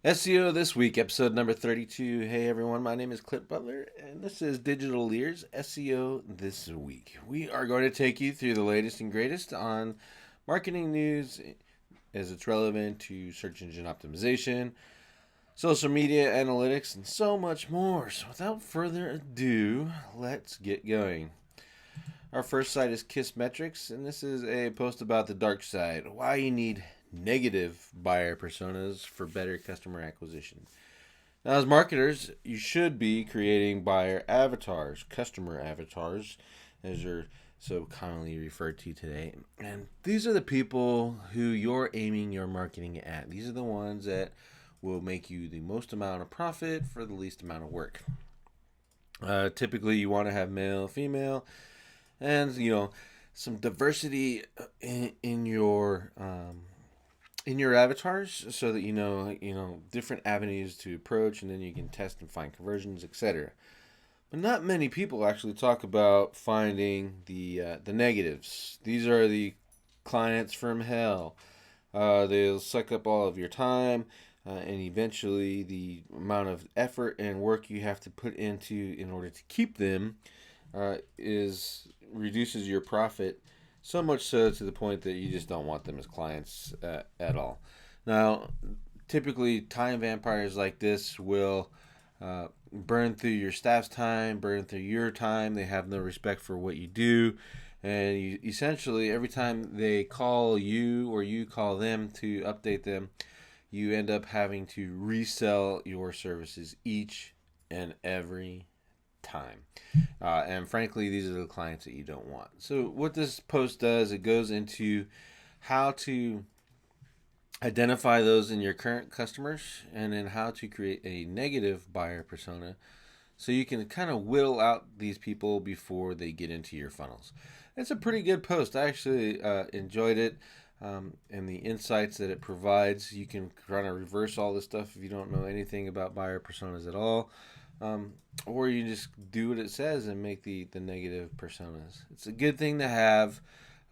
SEO This Week, episode number 32. Hey everyone, my name is Clint Butler, and this is Digitaleer's SEO This Week. We are going to take you through the latest and greatest on marketing news as it's relevant to search engine optimization, social media analytics, and so much more. So without further ado, let's get going. Our first site is KISSmetrics, and this is a post about the dark side, why you need negative buyer personas for better customer acquisition. Now, as marketers, you should be creating buyer avatars, customer avatars, as they're so commonly referred to today. And these are the people who you're aiming your marketing at. These are the ones that will make you the most amount of profit for the least amount of work. Typically, you want to have male, female, and some diversity in your avatars, so that you know different avenues to approach, and then you can test and find conversions, etc. But not many people actually talk about finding the negatives. These are the clients from hell. They'll suck up all of your time, and eventually the amount of effort and work you have to put into in order to keep them is reduces your profit, so much so to the point that you just don't want them as clients at all. Now, typically, time vampires like this will burn through your staff's time, burn through your time. They have no respect for what you do. And you, essentially, every time they call you or you call them to update them, you end up having to resell your services each and every time. And frankly, these are the clients that you don't want. So what this post does, it goes into how to identify those in your current customers, and then how to create a negative buyer persona so you can kind of whittle out these people before they get into your funnels. It's a pretty good post. I actually enjoyed it, and the insights that it provides. You can kind of reverse all this stuff if you don't know anything about buyer personas at all. Or you just do what it says and make the negative personas. It's a good thing to have,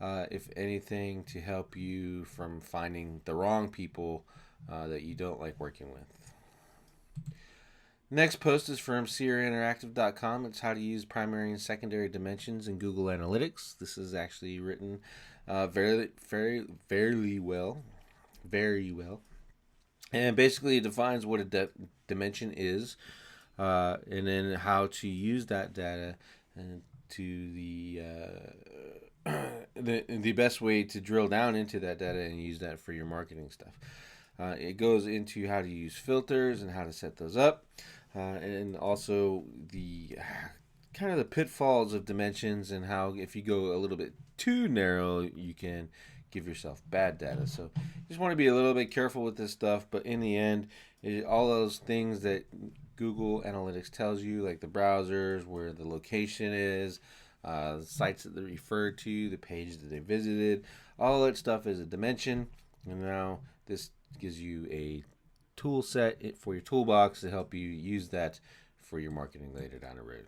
if anything, to help you from finding the wrong people that you don't like working with. Next post is from SEOinteractive.com. It's how to use primary and secondary dimensions in Google Analytics. This is actually written very well. And basically it defines what a dimension is, and then how to use that data to the best way to drill down into that data and use that for your marketing stuff. It goes into how to use filters and how to set those up, and also the kind of the pitfalls of dimensions, and how if you go a little bit too narrow, you can give yourself bad data. So you just want to be a little bit careful with this stuff, but in the end, all those things that Google Analytics tells you, like the browsers, where the location is, the sites that they referred to, the page that they visited, all that stuff is a dimension. And now this gives you a tool set for your toolbox to help you use that for your marketing later down the road.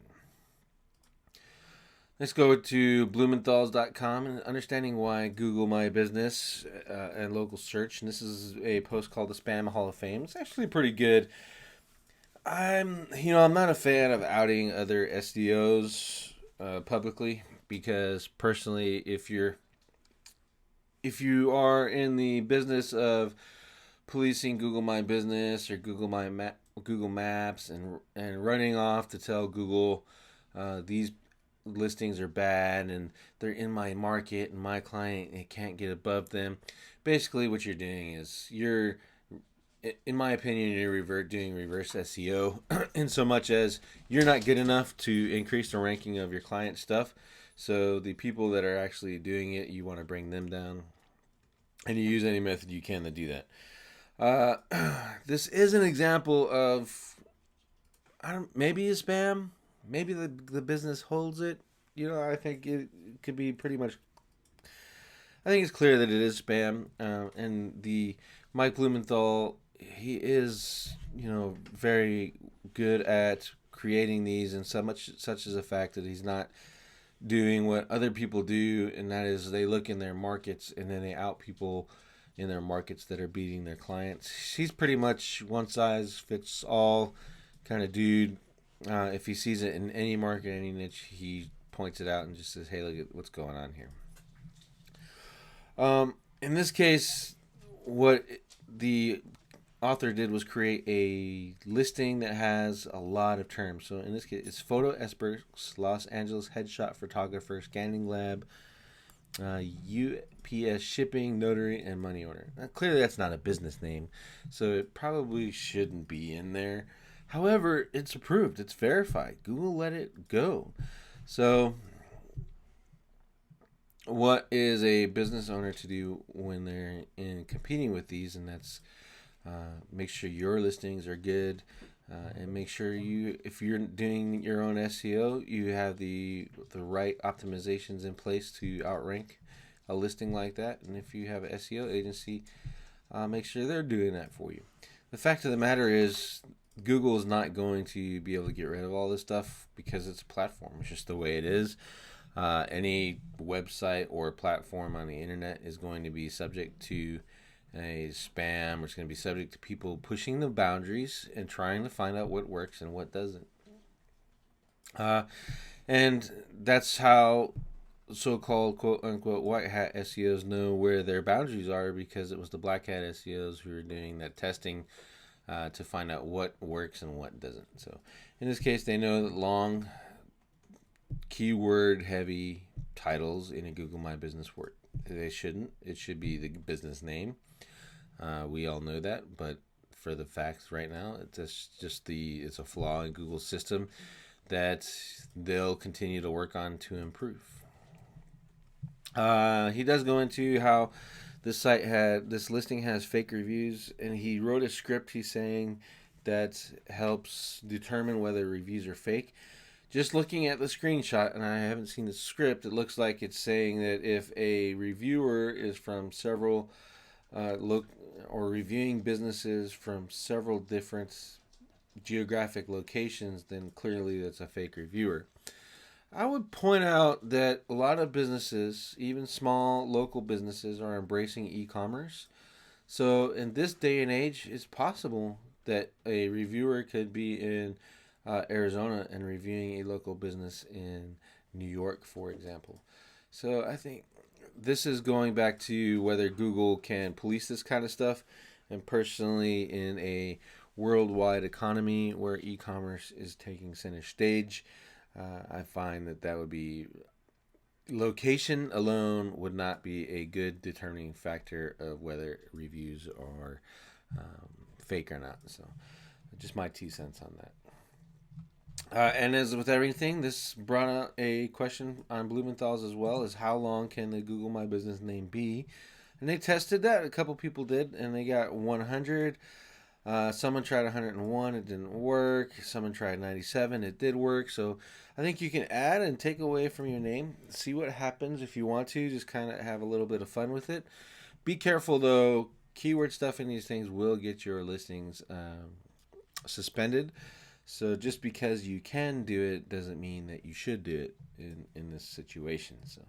Let's go to Blumenthals.com and understanding why Google My Business and local search. And this is a post called the Spam Hall of Fame. It's actually pretty good. I'm not a fan of outing other SEOs publicly, because personally, if you are in the business of policing Google My Business or Google Maps and running off to tell Google these listings are bad and they're in my market and my client, it can't get above them, basically what you're doing is in my opinion, you're doing reverse SEO, in so much as you're not good enough to increase the ranking of your client stuff. So the people that are actually doing it, you want to bring them down, and you use any method you can to do that. This is an example of maybe a spam. Maybe the business holds it. I think it could be pretty much. I think it's clear that it is spam, and the Mike Blumenthal, he is, very good at creating these, and such as the fact that he's not doing what other people do, and that is they look in their markets and then they out people in their markets that are beating their clients. He's pretty much one size fits all kind of dude. If he sees it in any market, any niche, he points it out and just says, hey, look at what's going on here. In this case, what the author did was create a listing that has a lot of terms. So in this case, it's photo experts, Los Angeles headshot photographer, scanning lab, UPS shipping, notary, and money order. Now, clearly that's not a business name, so it probably shouldn't be in there. However, it's approved. It's verified. Google let it go. So what is a business owner to do when they're in competing with these? And that's make sure your listings are good, and make sure if you're doing your own SEO, you have the right optimizations in place to outrank a listing like that. And if you have an SEO agency, make sure they're doing that for you. The fact of the matter is, Google is not going to be able to get rid of all this stuff because it's a platform. It's just the way it is. Any website or platform on the internet is going to be subject to a spam, or it's going to be subject to people pushing the boundaries and trying to find out what works and what doesn't. And that's how so-called quote-unquote white hat SEOs know where their boundaries are, because it was the black hat SEOs who were doing that testing to find out what works and what doesn't. So in this case, they know that long keyword heavy titles in a Google My Business work. They shouldn't. It should be the business name. We all know that, but for the facts right now, it's a flaw in Google's system that they'll continue to work on to improve. He does go into how this listing has fake reviews, and he wrote a script, he's saying, that helps determine whether reviews are fake. Just looking at the screenshot, and I haven't seen the script, it looks like it's saying that if a reviewer is from several or reviewing businesses from several different geographic locations, then clearly that's a fake reviewer. I would point out that a lot of businesses, even small local businesses, are embracing e-commerce. So in this day and age, it's possible that a reviewer could be in Arizona and reviewing a local business in New York, for example. So I think this is going back to whether Google can police this kind of stuff. And personally, in a worldwide economy where e-commerce is taking center stage, I find that would be, location alone would not be a good determining factor of whether reviews are fake or not. So just my 2 cents on that. And as with everything, this brought out a question on Blumenthal's as well, is how long can the Google My Business name be? And they tested that. A couple people did, and they got 100. Someone tried 101, it didn't work. Someone tried 97, it did work. So I think you can add and take away from your name. See what happens if you want to. Just kind of have a little bit of fun with it. Be careful, though. Keyword stuff in these things will get your listings suspended. So just because you can do it doesn't mean that you should do it in this situation. So,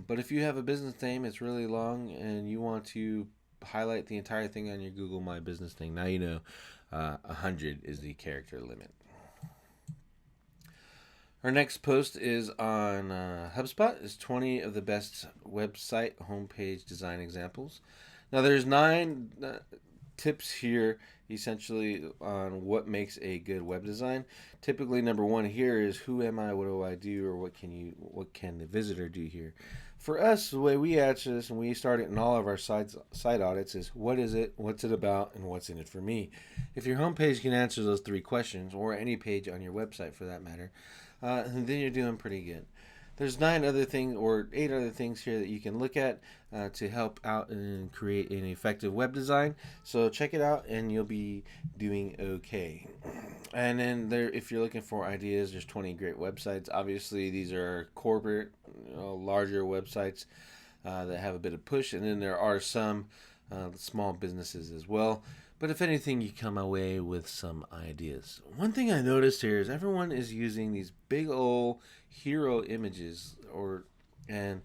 but if you have a business name, it's really long, and you want to highlight the entire thing on your Google My Business thing, now you know 100 is the character limit. Our next post is on HubSpot. It's 20 of the best website homepage design examples. Now there's 9 tips here essentially on what makes a good web design. Typically, number 1 here is, who am I, what do I do, or what can the visitor do here? For us, the way we answer this, and we start it in all of our site audits, is what is it, what's it about, and what's in it for me. If your homepage can answer those 3 questions, or any page on your website for that matter, then you're doing pretty good. There's 9 other things, or 8 other things here that you can look at to help out and create an effective web design. So check it out, and you'll be doing okay. And then there, if you're looking for ideas, there's 20 great websites. Obviously, these are corporate, larger websites that have a bit of push, and then there are some small businesses as well. But if anything, you come away with some ideas. One thing I noticed here is everyone is using these big old hero images, and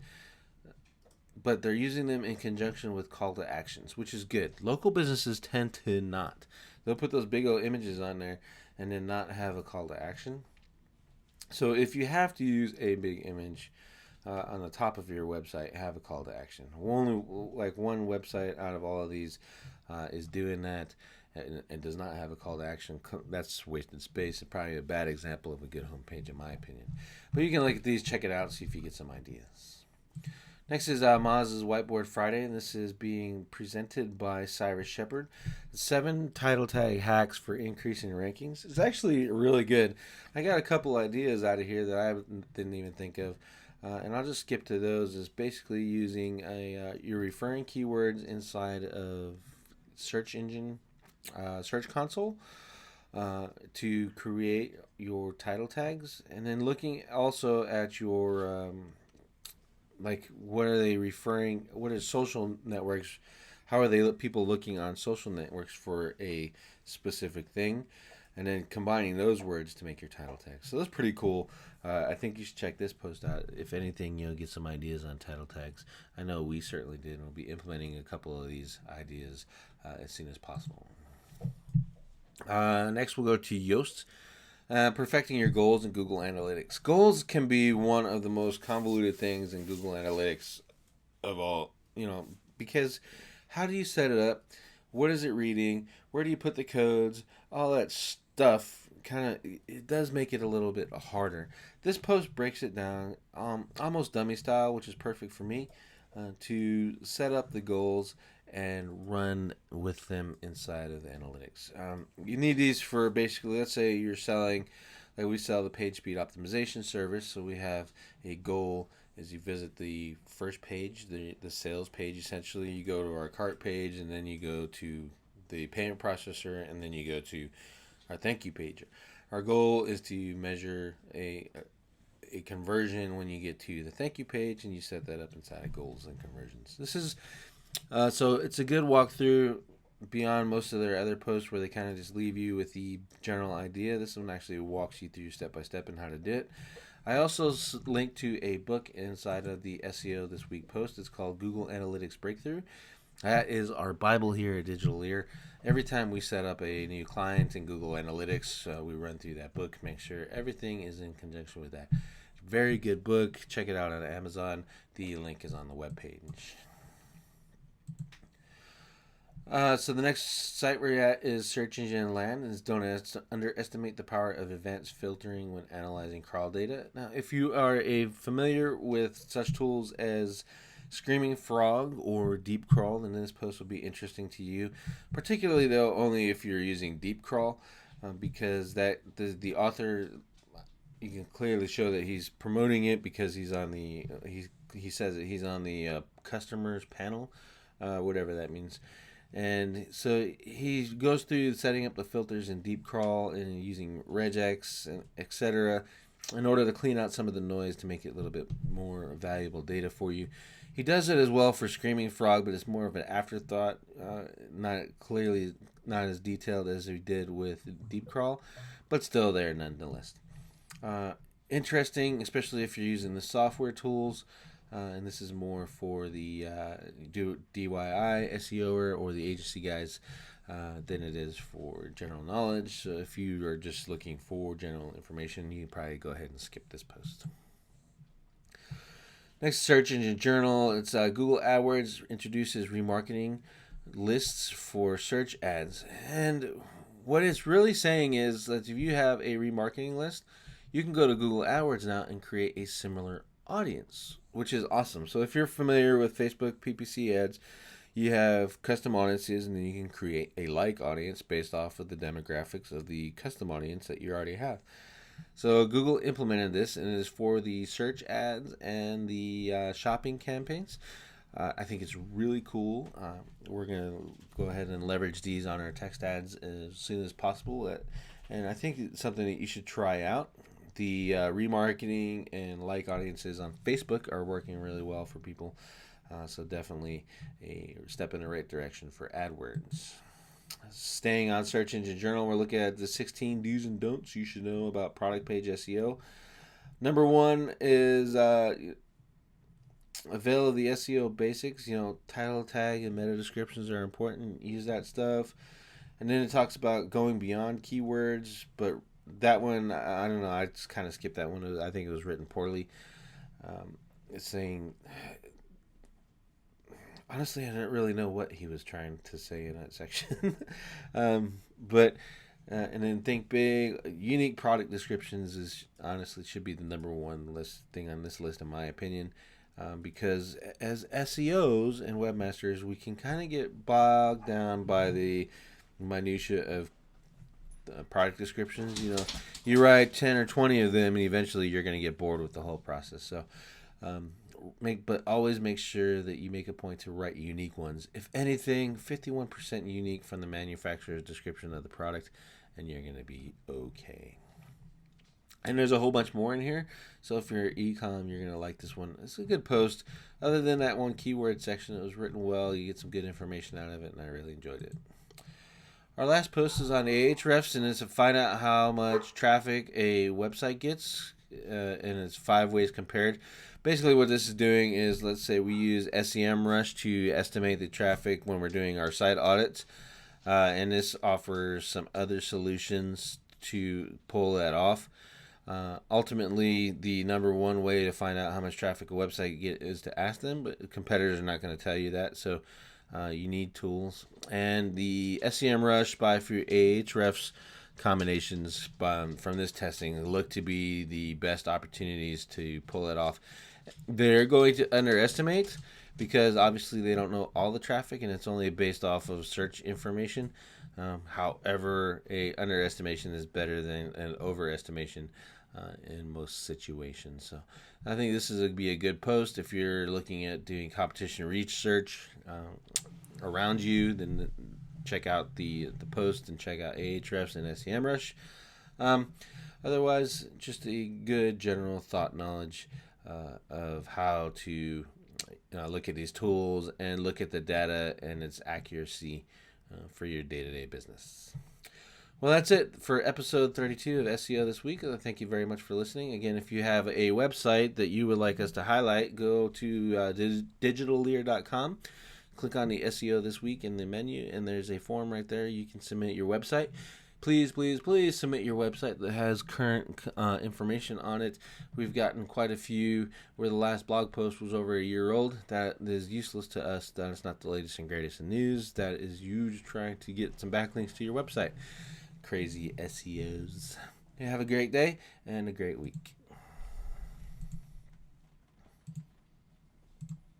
but they're using them in conjunction with call to actions, which is good. Local businesses tend to not. They'll put those big old images on there and then not have a call to action. So if you have to use a big image on the top of your website, have a call to action. Only like one website out of all of these is doing that and does not have a call to action. That's wasted space. It's probably a bad example of a good homepage in my opinion. But you can look at these, check it out, see if you get some ideas. Next is Mazda's Whiteboard Friday, and this is being presented by Cyrus Shepard. 7 title tag hacks for increasing rankings. It's actually really good. I got a couple ideas out of here that I didn't even think of, and I'll just skip to those. It's basically using you're referring keywords inside of search engine, search console, to create your title tags, and then looking also at your like what are they referring, what is social networks, how are they people looking on social networks for a specific thing, and then combining those words to make your title tags. So that's pretty cool. I think you should check this post out. If anything, get some ideas on title tags. I know we certainly did. We'll be implementing a couple of these ideas as soon as possible. Next we'll go to Yoast. Perfecting your goals in Google Analytics. Goals can be one of the most convoluted things in Google Analytics of all, because how do you set it up? What is it reading? Where do you put the codes? All that stuff it does make it a little bit harder. This post breaks it down almost dummy style, which is perfect for me, to set up the goals and run with them inside of the analytics. You need these for basically, let's say you're selling, like we sell the page speed optimization service. So we have a goal as you visit the first page, the sales page, essentially. You go to our cart page, and then you go to the payment processor, and then you go to our thank you page. Our goal is to measure a conversion when you get to the thank you page, and you set that up inside of goals and conversions. This is so it's a good walkthrough beyond most of their other posts where they kind of just leave you with the general idea. This one actually walks you through step by step and how to do it. I also linked to a book inside of the SEO This Week post. It's called Google Analytics Breakthrough. That is our Bible here at Digitaleer. Every time we set up a new client in Google Analytics, we run through that book, make sure everything is in conjunction with that. Very good book. Check it out on Amazon. The link is on the webpage. So the next site we're at is Search Engine Land, and don't underestimate the power of advanced filtering when analyzing crawl data. Now, if you are familiar with such tools as Screaming Frog or Deep Crawl, then this post will be interesting to you, particularly though only if you're using Deep Crawl, because the author, you can clearly show that he's promoting it because he's on the he says that he's on the customers panel, whatever that means. And so he goes through setting up the filters in Deep Crawl and using regex and etc. in order to clean out some of the noise to make it a little bit more valuable data for you. He does it as well for Screaming Frog, but it's more of an afterthought, not as detailed as he did with Deep Crawl, but still there nonetheless. Interesting, especially if you're using the software tools. And this is more for the DIY SEOer or the agency guys than it is for general knowledge. So if you are just looking for general information, you can probably go ahead and skip this post. Next, Search Engine Journal. It's Google AdWords introduces remarketing lists for search ads. And what it's really saying is that if you have a remarketing list, you can go to Google AdWords now and create a similar audience, which is awesome. So if you're familiar with Facebook PPC ads, you have custom audiences, and then you can create a like audience based off of the demographics of the custom audience that you already have. So Google implemented this, and it is for the search ads and the shopping campaigns. I think it's really cool. We're going to go ahead and leverage these on our text ads as soon as possible. And I think it's something that you should try out. The remarketing and like audiences on Facebook are working really well for people. So definitely a step in the right direction for AdWords. Staying on Search Engine Journal, we're looking at the 16 do's and don'ts you should know about product page SEO. Number one is avail of the SEO basics. Title tag and meta descriptions are important. Use that stuff. And then it talks about going beyond keywords, but that one, I don't know. I just kind of skipped that one. I think it was written poorly. It's saying, honestly, I don't really know what he was trying to say in that section. But and then think big. Unique product descriptions is honestly should be the number one thing on this list, in my opinion. Because as SEOs and webmasters, we can kind of get bogged down by the minutia of product descriptions. You write 10 or 20 of them, and eventually you're going to get bored with the whole process. So, but always make sure that you make a point to write unique ones. If anything, 51% unique from the manufacturer's description of the product, and you're going to be okay. And there's a whole bunch more in here. So if you're e-com, you're going to like this one. It's a good post. Other than that one keyword section, it was written well. You get some good information out of it, and I really enjoyed it. Our last post is on Ahrefs, and it's to find out how much traffic a website gets, and it's 5 ways compared. Basically, what this is doing is, let's say we use SEMrush to estimate the traffic when we're doing our site audits, and this offers some other solutions to pull that off. Ultimately, the number one way to find out how much traffic a website get is to ask them, but competitors are not going to tell you that. So you need tools. And the SEMrush by Ahrefs combinations from this testing look to be the best opportunities to pull it off. They're going to underestimate because obviously they don't know all the traffic and it's only based off of search information. However, a underestimation is better than an overestimation in most situations. So I think this is going to be a good post if you're looking at doing competition research around you. Then check out the post and check out Ahrefs and SEMrush. Otherwise, just a good general thought knowledge of how to look at these tools and look at the data and its accuracy for your day-to-day business. Well, that's it for episode 32 of SEO This Week. Thank you very much for listening. Again, if you have a website that you would like us to highlight, go to Digitaleer.com. Click on the SEO This Week in the menu, and there's a form right there. You can submit your website. Please, please, please submit your website that has current information on it. We've gotten quite a few where the last blog post was over a year old. That is useless to us. That is not the latest and greatest in news. That is you trying to get some backlinks to your website. Crazy SEOs. Have a great day and a great week.